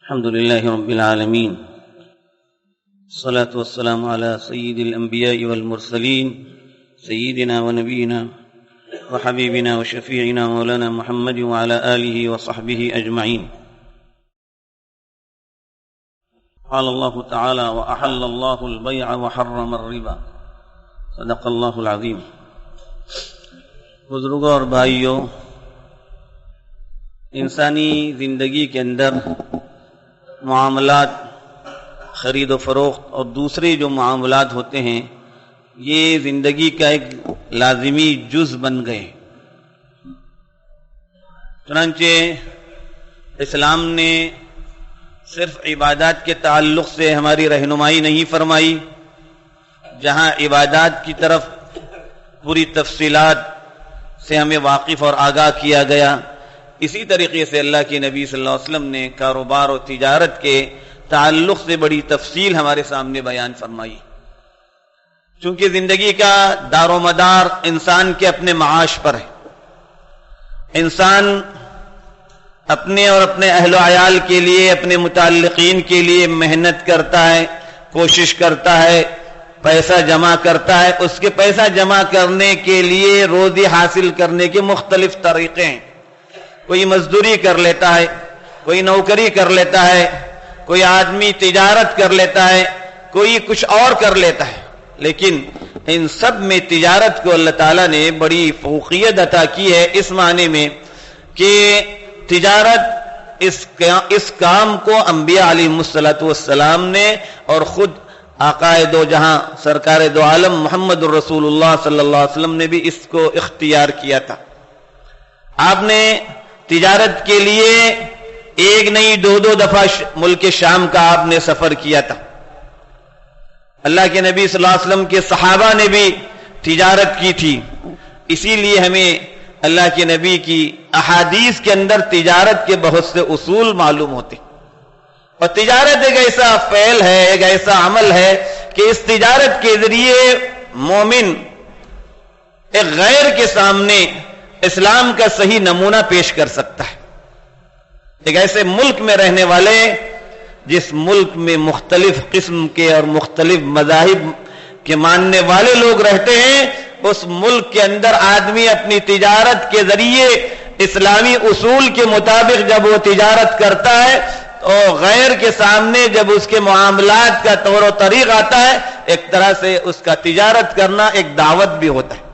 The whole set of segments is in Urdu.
الحمد لله رب العالمين، الصلاة والسلام على سيد الأنبياء والمرسلين سيدنا ونبينا وحبيبنا وشفيعنا مولانا محمد وعلى آله وصحبه أجمعين. قال الله تعالى: وأحل الله البيع وحرم الربا. صدق الله العظيم. بزرگوں اور بھائیوں، انسانی زندگی کے اندر معاملات، خرید و فروخت اور دوسرے جو معاملات ہوتے ہیں، یہ زندگی کا ایک لازمی جز بن گئے. چنانچہ اسلام نے صرف عبادات کے تعلق سے ہماری رہنمائی نہیں فرمائی، جہاں عبادات کی طرف پوری تفصیلات سے ہمیں واقف اور آگاہ کیا گیا، اسی طریقے سے اللہ کے نبی صلی اللہ علیہ وسلم نے کاروبار اور تجارت کے تعلق سے بڑی تفصیل ہمارے سامنے بیان فرمائی. چونکہ زندگی کا دار و مدار انسان کے اپنے معاش پر ہے. انسان اپنے اور اپنے اہل و عیال کے لیے، اپنے متعلقین کے لیے محنت کرتا ہے، کوشش کرتا ہے، پیسہ جمع کرتا ہے. اس کے پیسہ جمع کرنے کے لیے روزی حاصل کرنے کے مختلف طریقے ہیں. کوئی مزدوری کر لیتا ہے، کوئی نوکری کر لیتا ہے، کوئی آدمی تجارت کر لیتا ہے، کوئی کچھ اور کر لیتا ہے. لیکن ان سب میں تجارت کو اللہ تعالیٰ نے بڑی فوقیت عطا کی ہے، اس معنی میں کہ تجارت اس کام کو انبیاء علیہ السلام نے اور خود آقائے دو جہاں سرکار دو عالم محمد الرسول اللہ صلی اللہ علیہ وسلم نے بھی اس کو اختیار کیا تھا. آپ نے تجارت کے لیے ایک نہیں دو دفعہ ملک شام کا آپ نے سفر کیا تھا. اللہ کے نبی صلی اللہ علیہ وسلم کے صحابہ نے بھی تجارت کی تھی. اسی لیے ہمیں اللہ کے نبی کی احادیث کے اندر تجارت کے بہت سے اصول معلوم ہوتے. اور تجارت ایک ایسا فعل ہے، ایک ایسا عمل ہے کہ اس تجارت کے ذریعے مومن ایک غیر کے سامنے اسلام کا صحیح نمونہ پیش کر سکتا ہے. ایک ایسے ملک میں رہنے والے، جس ملک میں مختلف قسم کے اور مختلف مذاہب کے ماننے والے لوگ رہتے ہیں، اس ملک کے اندر آدمی اپنی تجارت کے ذریعے اسلامی اصول کے مطابق جب وہ تجارت کرتا ہے تو غیر کے سامنے جب اس کے معاملات کا طور و طریق آتا ہے، ایک طرح سے اس کا تجارت کرنا ایک دعوت بھی ہوتا ہے.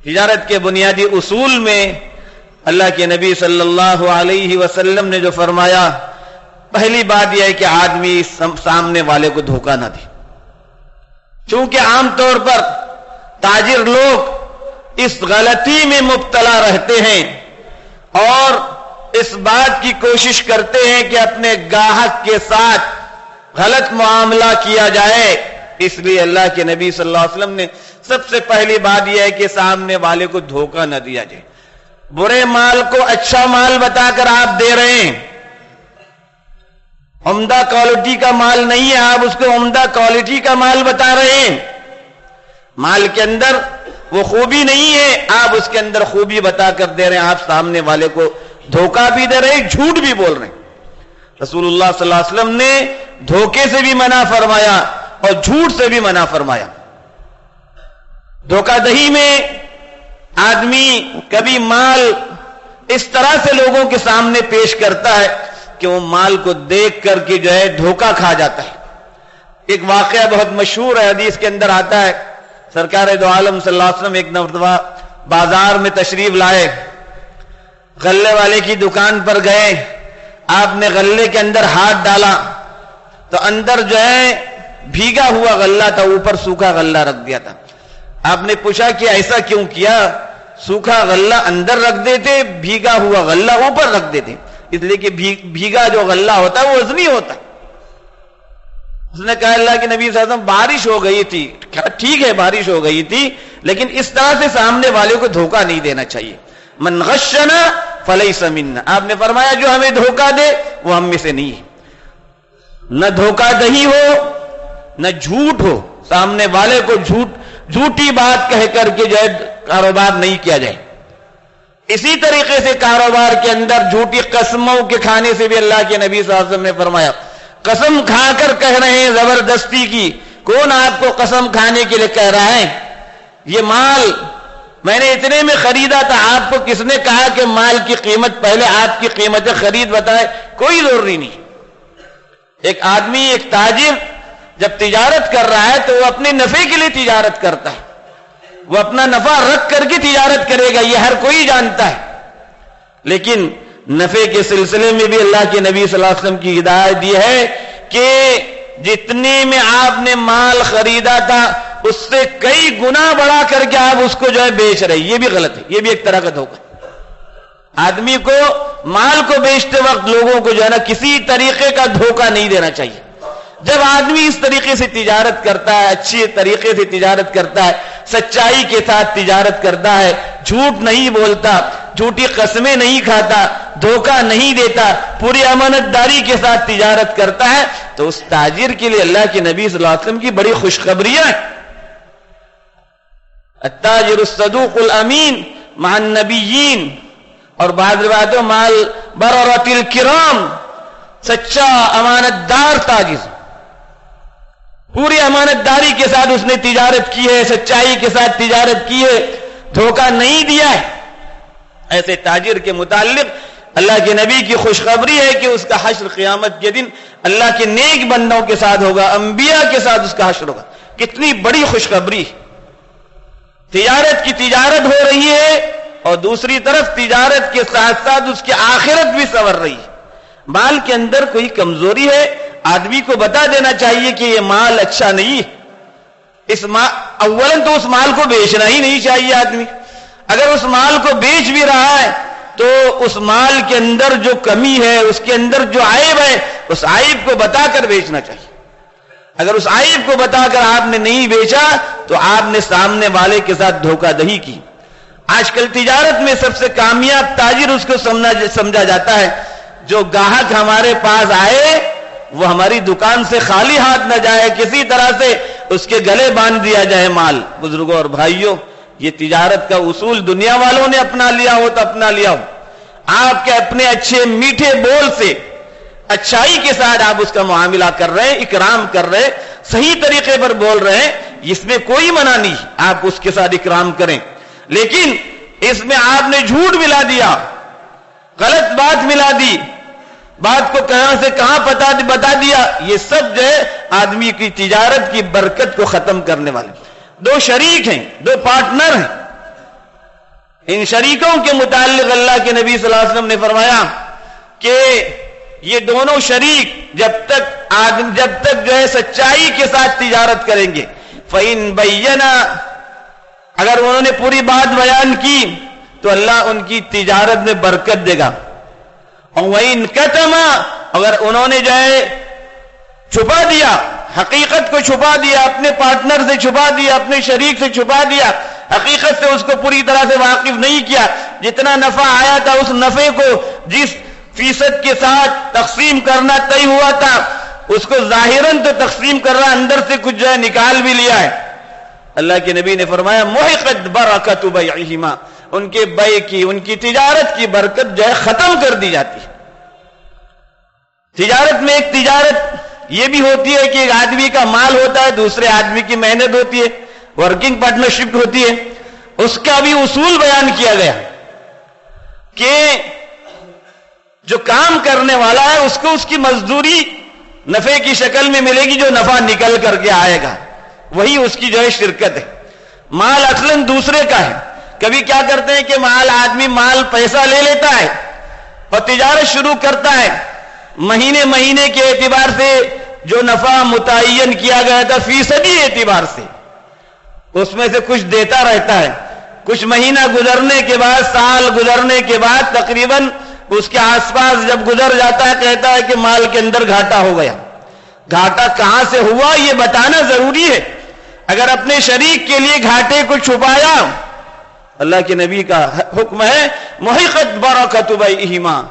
تجارت کے بنیادی اصول میں اللہ کے نبی صلی اللہ علیہ وسلم نے جو فرمایا، پہلی بات یہ ہے کہ آدمی سامنے والے کو دھوکہ نہ دے. چونکہ عام طور پر تاجر لوگ اس غلطی میں مبتلا رہتے ہیں اور اس بات کی کوشش کرتے ہیں کہ اپنے گاہک کے ساتھ غلط معاملہ کیا جائے. اس لیے اللہ کے نبی صلی اللہ علیہ وسلم نے سب سے پہلی بات یہ ہے کہ سامنے والے کو دھوکہ نہ دیا جائے. برے مال کو اچھا مال بتا کر آپ دے رہے ہیں، عمدہ کوالٹی کا مال نہیں ہے، آپ اس کو عمدہ کوالٹی کا مال بتا رہے ہیں. مال کے اندر وہ خوبی نہیں ہے، آپ اس کے اندر خوبی بتا کر دے رہے ہیں. آپ سامنے والے کو دھوکہ بھی دے رہے ہیں، جھوٹ بھی بول رہے ہیں. رسول اللہ صلی اللہ علیہ وسلم نے دھوکے سے بھی منع فرمایا اور جھوٹ سے بھی منع فرمایا. دھوکہ دہی میں آدمی کبھی مال اس طرح سے لوگوں کے سامنے پیش کرتا ہے کہ وہ مال کو دیکھ کر کے جو ہے دھوکہ کھا جاتا ہے. ایک واقعہ بہت مشہور ہے، حدیث کے اندر آتا ہے، سرکار دو عالم صلی اللہ علیہ وسلم ایک مرتبہ بازار میں تشریف لائے، غلے والے کی دکان پر گئے. آپ نے غلے کے اندر ہاتھ ڈالا تو اندر جو ہے بھیگا ہوا غلہ تھا، اوپر سوکھا غلہ رکھ دیا تھا. آپ نے پوچھا کہ ایسا کیوں کیا؟ سوکھا غلہ اندر رکھ دیتے، بھیگا ہوا غلہ اوپر رکھ دیتے. اس لیے کہ بھیگا جو غلہ ہوتا ہے وہ وزنی ہوتا ہے. اس نے کہا اللہ کے نبی صلی اللہ علیہ وسلم بارش ہو گئی تھی. ٹھیک ہے بارش ہو گئی تھی، لیکن اس طرح سے سامنے والے کو دھوکہ نہیں دینا چاہیے. من غشنا فلیس منا. آپ نے فرمایا جو ہمیں دھوکہ دے وہ ہم میں سے نہیں ہے. نہ دھوکہ دہی ہو نہ جھوٹ ہو، سامنے والے کو جھوٹی بات کہہ کر کے جو ہے کاروبار نہیں کیا جائے. اسی طریقے سے کاروبار کے اندر جھوٹی قسموں کے کھانے سے بھی اللہ کے نبی صلی اللہ علیہ وسلم نے فرمایا، قسم کھا کر کہہ رہے ہیں زبردستی کی، کون آپ کو قسم کھانے کے لیے کہہ رہا ہے؟ یہ مال میں نے اتنے میں خریدا تھا، آپ کو کس نے کہا کہ مال کی قیمت پہلے آپ کی قیمت خرید بتائے؟ کوئی ضروری نہیں۔ ایک آدمی، ایک تاجر جب تجارت کر رہا ہے تو وہ اپنے نفع کے لیے تجارت کرتا ہے، وہ اپنا نفع رکھ کر کے تجارت کرے گا، یہ ہر کوئی جانتا ہے، لیکن نفع کے سلسلے میں بھی اللہ کے نبی صلی اللہ علیہ وسلم کی ہدایت دی ہے کہ جتنے میں آپ نے مال خریدا تھا اس سے کئی گنا بڑھا کر کے آپ اس کو جو ہے بیچ رہے، یہ بھی غلط ہے، یہ بھی ایک طرح کا دھوکہ۔ آدمی کو مال کو بیچتے وقت لوگوں کو جو ہے نا کسی طریقے کا دھوکہ نہیں دینا چاہیے۔ جب آدمی اس طریقے سے تجارت کرتا ہے، اچھی طریقے سے تجارت کرتا ہے، سچائی کے ساتھ تجارت کرتا ہے، جھوٹ نہیں بولتا، جھوٹی قسمیں نہیں کھاتا، دھوکہ نہیں دیتا، پوری امانت داری کے ساتھ تجارت کرتا ہے، تو اس تاجر کے لیے اللہ کے نبی صلی اللہ علیہ وسلم کی بڑی خوشخبریاں ہیں۔ التاجر الصدوق الامین مع النبیین، اور بعض روایتوں مال بررۃ الکرام، سچا امانت دار تاجر، پوری امانت داری کے ساتھ اس نے تجارت کی ہے، سچائی کے ساتھ تجارت کی ہے، دھوکہ نہیں دیا ہے۔ ایسے تاجر کے متعلق اللہ کے نبی کی خوشخبری ہے کہ اس کا حشر قیامت کے دن اللہ کے نیک بندوں کے ساتھ ہوگا، انبیاء کے ساتھ اس کا حشر ہوگا۔ کتنی بڑی خوشخبری! تجارت کی تجارت ہو رہی ہے اور دوسری طرف تجارت کے ساتھ ساتھ اس کی آخرت بھی سنور رہی ہے۔ مال کے اندر کوئی کمزوری ہے، آدمی کو بتا دینا چاہیے کہ یہ مال اچھا نہیں ہے۔ اولاً تو اس مال کو بیچنا ہی نہیں چاہیے آدمی۔ اگر اس مال کو بیچ بھی رہا ہے تو اس مال کے اندر جو کمی ہے، اس کے اندر جو عیب ہے، اس عیب کو بتا کر بیچنا چاہیے۔ اگر اس عیب کو بتا کر آپ نے نہیں بیچا تو آپ نے سامنے والے کے ساتھ دھوکہ دہی کی۔ آج کل تجارت میں سب سے کامیاب تاجر اس کو سمجھا جاتا ہے جو گاہک ہمارے پاس آئے وہ ہماری دکان سے خالی ہاتھ نہ جائے، کسی طرح سے اس کے گلے باندھ دیا جائے مال۔ بزرگوں اور بھائیوں، یہ تجارت کا اصول دنیا والوں نے اپنا لیا ہو تو اپنا لیا ہو۔ آپ کے اپنے اچھے میٹھے بول سے، اچھائی کے ساتھ آپ اس کا معاملہ کر رہے ہیں، اکرام کر رہے ہیں، صحیح طریقے پر بول رہے ہیں، اس میں کوئی منع نہیں، آپ اس کے ساتھ اکرام کریں۔ لیکن اس میں آپ نے جھوٹ ملا دیا، غلط بات ملا دی، بات کو کہاں سے کہاں بتا دیا، یہ سب جو ہے آدمی کی تجارت کی برکت کو ختم کرنے والے۔ دو شریک ہیں، دو پارٹنر ہیں، ان شریکوں کے متعلق اللہ کے نبی صلی اللہ علیہ وسلم نے فرمایا کہ یہ دونوں شریک جب تک جو ہے سچائی کے ساتھ تجارت کریں گے، فَإِن بَيَّنَا، اگر انہوں نے پوری بات بیان کی تو اللہ ان کی تجارت میں برکت دے گا، اور وَإِن كَتَمَا، اگر انہوں نے جو ہے چھپا دیا، حقیقت کو چھپا دیا، اپنے پارٹنر سے چھپا دیا، اپنے شریک سے چھپا دیا، حقیقت سے اس کو پوری طرح سے واقف نہیں کیا، جتنا نفع آیا تھا اس نفع کو جس فیصد کے ساتھ تقسیم کرنا طے ہوا تھا اس کو ظاہراً تو تقسیم کر رہا، اندر سے کچھ جو ہے نکال بھی لیا ہے۔ اللہ کے نبی نے فرمایا محقت برکت بیعہما، ان کے بیع کی، ان کی تجارت کی برکت جو ہے ختم کر دی جاتی ہے۔ تجارت میں ایک تجارت یہ بھی ہوتی ہے کہ ایک آدمی کا مال ہوتا ہے، دوسرے آدمی کی محنت ہوتی ہے، ورکنگ پارٹنرشپ ہوتی ہے، اس کا بھی اصول بیان کیا گیا کہ جو کام کرنے والا ہے اس کو اس کی مزدوری نفع کی شکل میں ملے گی، جو نفع نکل کر کے آئے گا وہی اس کی جو ہے شرکت ہے۔ مال اصلاً دوسرے کا ہے، کبھی کیا کرتے ہیں کہ آدمی مال پیسہ لے لیتا ہے اور تجارت شروع کرتا ہے، مہینے کے اعتبار سے جو نفع متعین کیا گیا تھا فیصدی اعتبار سے اس میں سے کچھ دیتا رہتا ہے، کچھ مہینہ گزرنے کے بعد، سال گزرنے کے بعد تقریباً اس کے آس پاس جب گزر جاتا ہے کہتا ہے کہ مال کے اندر گھاٹا ہو گیا۔ گھاٹا کہاں سے ہوا یہ بتانا ضروری ہے۔ اگر اپنے شریک کے لیے گھاٹے کو چھپایا، اللہ کے نبی کا حکم ہے محقت برکت بیعہما،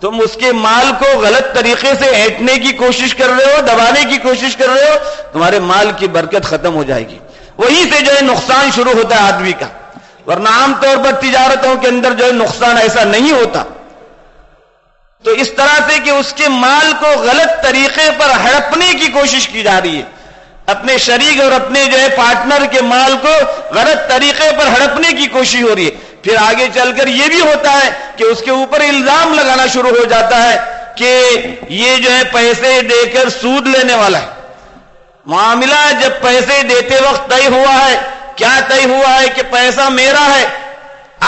تم اس کے مال کو غلط طریقے سے اینٹنے کی کوشش کر رہے ہو، دبانے کی کوشش کر رہے ہو، تمہارے مال کی برکت ختم ہو جائے گی، وہیں سے جو ہے نقصان شروع ہوتا ہے آدمی کا۔ ورنہ عام طور پر تجارتوں کے اندر جو ہے نقصان ایسا نہیں ہوتا. تو اس طرح سے کہ اس کے مال کو غلط طریقے پر ہڑپنے کی کوشش کی جا رہی ہے، اپنے شریک اور اپنے جو ہے پارٹنر کے مال کو غلط طریقے پر ہڑپنے کی کوشش ہو رہی ہے. پھر آگے چل کر یہ بھی ہوتا ہے کہ اس کے اوپر الزام لگانا شروع ہو جاتا ہے کہ یہ جو ہے پیسے دے کر سود لینے والا ہے. معاملہ جب پیسے دیتے وقت طے ہوا ہے، کیا طے ہوا ہے کہ پیسہ میرا ہے،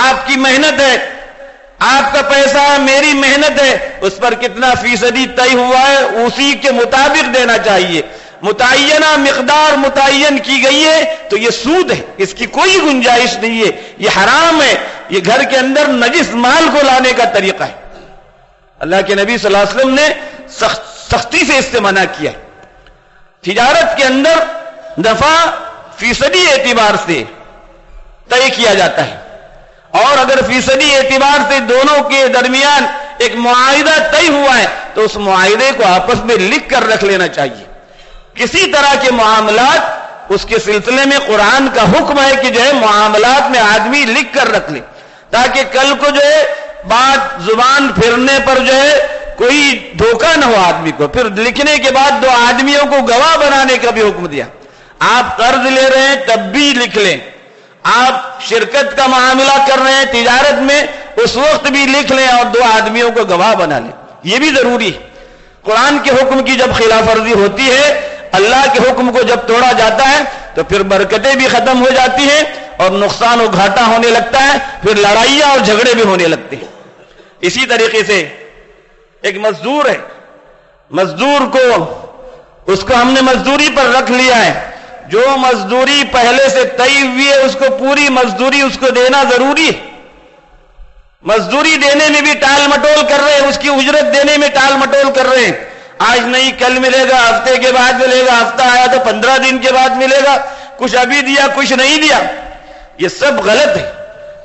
آپ کی محنت ہے، آپ کا پیسہ ہے، میری محنت ہے، اس پر کتنا فیصدی طے ہوا ہے اسی کے مطابق دینا چاہیے. متعینہ مقدار متعین کی گئی ہے تو یہ سود ہے، اس کی کوئی گنجائش نہیں ہے، یہ حرام ہے، یہ گھر کے اندر نجس مال کو لانے کا طریقہ ہے. اللہ کے نبی صلی اللہ علیہ وسلم نے سختی سے اس سے منع کیا. تجارت کے اندر نفع فیصدی اعتبار سے طے کیا جاتا ہے، اور اگر فیصدی اعتبار سے دونوں کے درمیان ایک معاہدہ طے ہوا ہے تو اس معاہدے کو آپس میں لکھ کر رکھ لینا چاہیے. کسی طرح کے معاملات اس کے سلسلے میں قرآن کا حکم ہے کہ جو ہے معاملات میں آدمی لکھ کر رکھ لے، تاکہ کل کو جو ہے بات زبان پھرنے پر جو ہے کوئی دھوکہ نہ ہو آدمی کو. پھر لکھنے کے بعد دو آدمیوں کو گواہ بنانے کا بھی حکم دیا. آپ قرض لے رہے ہیں تب بھی لکھ لیں، آپ شرکت کا معاملہ کر رہے ہیں تجارت میں اس وقت بھی لکھ لیں اور دو آدمیوں کو گواہ بنا لیں. یہ بھی ضروری ہے. قرآن کے حکم کی جب خلاف ورزی ہوتی ہے، اللہ کے حکم کو جب توڑا جاتا ہے تو پھر برکتیں بھی ختم ہو جاتی ہیں اور نقصان و گھاٹا ہونے لگتا ہے، پھر لڑائیاں اور جھگڑے بھی ہونے لگتے ہیں. اسی طریقے سے ایک مزدور ہے، مزدور کو اس کو ہم نے مزدوری پر رکھ لیا ہے، جو مزدوری پہلے سے طے ہوئی ہے اس کو پوری مزدوری اس کو دینا ضروری ہے. مزدوری دینے میں بھی ٹال مٹول کر رہے ہیں، اس کی اجرت دینے میں ٹال مٹول کر رہے ہیں. آج نہیں کل ملے گا، ہفتے کے بعد ملے گا، ہفتہ آیا تو 15 دن کے بعد ملے گا، کچھ ابھی دیا کچھ نہیں دیا. یہ سب غلط ہے.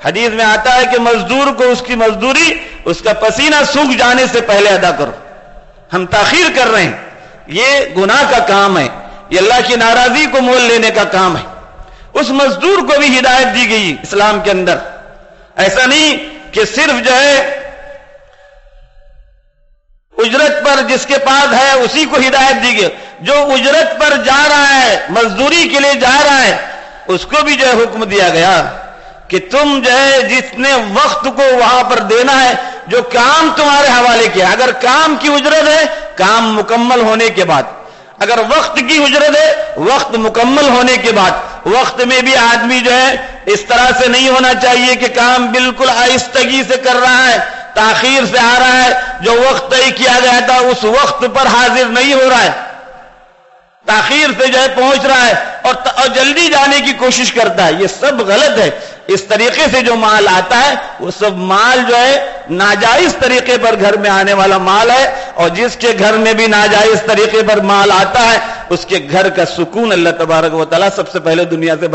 حدیث میں آتا ہے کہ مزدور کو اس کی مزدوری اس کا پسینہ سوکھ جانے سے پہلے ادا کرو. ہم تاخیر کر رہے ہیں، یہ گناہ کا کام ہے، یہ اللہ کی ناراضی کو مول لینے کا کام ہے. اس مزدور کو بھی ہدایت دی گئی اسلام کے اندر. ایسا نہیں کہ صرف جو ہے اجرت پر جس کے پاس ہے اسی کو ہدایت دی گئی، جو اجرت پر جا رہا ہے، مزدوری کے لیے جا رہا ہے، اس کو بھی جو ہے حکم دیا گیا کہ تم جو ہے جس نے وقت کو وہاں پر دینا ہے، جو کام تمہارے حوالے کیا، اگر کام کی اجرت ہے کام مکمل ہونے کے بعد، اگر وقت کی اجرت ہے وقت مکمل ہونے کے بعد. وقت میں بھی آدمی جو ہے اس طرح سے نہیں ہونا چاہیے کہ کام بالکل آہستگی سے کر رہا ہے، تاخیر سے آ رہا ہے، جو وقت طے کیا گیا تھا اس وقت پر حاضر نہیں ہو رہا ہے، تاخیر سے جو ہے پہنچ رہا ہے اور جلدی جانے کی کوشش کرتا ہے. یہ سب غلط ہے. اس طریقے سے جو مال آتا ہے وہ سب مال جو ہے ناجائز طریقے پر گھر میں آنے والا مال ہے، اور جس کے گھر میں بھی ناجائز طریقے پر مال آتا ہے اس کے گھر کا سکون اللہ تبارک و تعالیٰ سب سے پہلے دنیا سے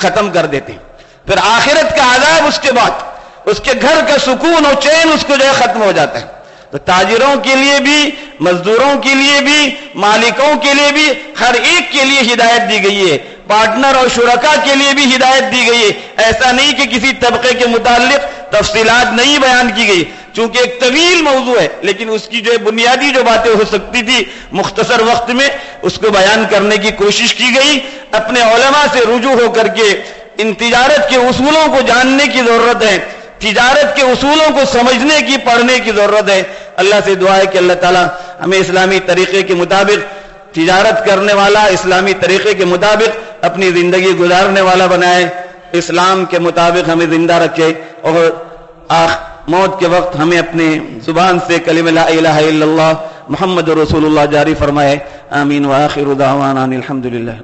ختم کر دیتے ہیں. پھر آخرت کا عذاب اس کے بعد، اس کے گھر کا سکون اور چین اس کو جو ہے ختم ہو جاتا ہے. تو تاجروں کے لیے بھی، مزدوروں کے لیے بھی، مالکوں کے لیے بھی، ہر ایک کے لیے ہدایت دی گئی ہے. پارٹنر اور شرکا کے لیے بھی ہدایت دی گئی ہے. ایسا نہیں کہ کسی طبقے کے متعلق تفصیلات نہیں بیان کی گئی، چونکہ ایک طویل موضوع ہے، لیکن اس کی جو بنیادی جو باتیں ہو سکتی تھی مختصر وقت میں اس کو بیان کرنے کی کوشش کی گئی. اپنے علماء سے رجوع ہو کر کے ان تجارت کے اصولوں کو جاننے کی ضرورت ہے، تجارت کے اصولوں کو سمجھنے کی، پڑھنے کی ضرورت ہے. اللہ سے دعا ہے کہ اللہ تعالیٰ ہمیں اسلامی طریقے کے مطابق تجارت کرنے والا، اسلامی طریقے کے مطابق اپنی زندگی گزارنے والا بنائے، اسلام کے مطابق ہمیں زندہ رکھے، اور موت کے وقت ہمیں اپنے زبان سے کلمہ لا الہ الا اللہ محمد رسول اللہ جاری فرمائے. آمین. وآخر دعوانا الحمدللہ.